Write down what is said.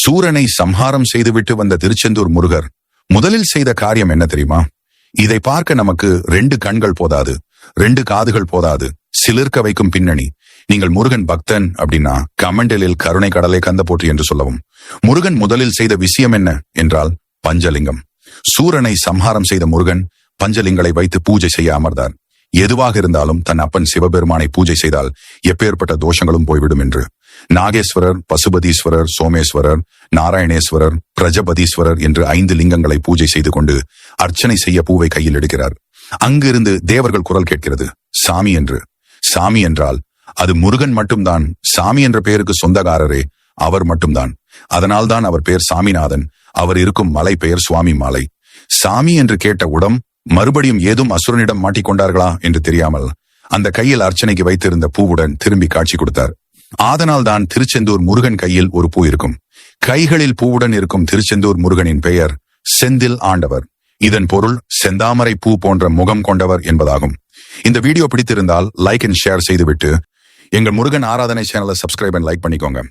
சூரனை சம்ஹாரம் செய்துவிட்டு வந்த திருச்செந்தூர் முருகர் முதலில் செய்த காரியம் என்ன தெரியுமா? இதை பார்க்க நமக்கு 2 கண்கள் போதாது, 2 காதுகள் போதாது, சிலிர்க்க வைக்கும் பின்னணி. நீங்கள் முருகன் பக்தன் அப்படின்னா கமெண்டில் கருணை கடலை கந்த போற்றி என்று சொல்லவும். முருகன் முதலில் செய்த விஷயம் என்ன என்றால் பஞ்சலிங்கம். சூரனை சம்ஹாரம் செய்த முருகன் பஞ்சலிங்களை வைத்து பூஜை செய்ய அமர்ந்தார். எதுவாக இருந்தாலும் தன் அப்பன் சிவபெருமானை பூஜை செய்தால் எப்பேற்பட்ட தோஷங்களும் போய்விடும் என்று. நாகேஸ்வரர், பசுபதீஸ்வரர், சோமேஸ்வரர், நாராயணேஸ்வரர், பிரஜபதீஸ்வரர் என்று 5 லிங்கங்களை பூஜை செய்து கொண்டு அர்ச்சனை செய்ய பூவை கையில் எடுக்கிறார். அங்கிருந்து தேவர்கள் குரல் கேட்கிறது, சாமி என்று. சாமி என்றால் அது முருகன் மட்டும்தான். சாமி என்ற பெயருக்கு சொந்தக்காரரே அவர் மட்டும்தான். அதனால்தான் அவர் பெயர் சாமிநாதன். அவர் இருக்கும் மலை பெயர் சுவாமி மலை. சாமி என்று கேட்ட உடம் மறுபடியும் ஏதும் அசுரனிடம் மாட்டிக்கொண்டார்களா என்று தெரியாமல் அந்த கையில் அர்ச்சனைக்கு வைத்திருந்த பூவுடன் திரும்பி காட்சி கொடுத்தார். அதனால் தான் திருச்செந்தூர் முருகன் கையில் ஒரு பூ இருக்கும். கைகளில் பூவுடன் இருக்கும் திருச்செந்தூர் முருகனின் பெயர் செந்தில் ஆண்டவர். இதன் பொருள் செந்தாமரை பூ போன்ற முகம் கொண்டவர் என்பதாகும். இந்த வீடியோ பிடித்திருந்தால் லைக் அண்ட் ஷேர் செய்துவிட்டு எங்கள் முருகன் ஆராதனை சேனலை சப்ஸ்கிரைப் அண்ட் லைக் பண்ணிக்கோங்க.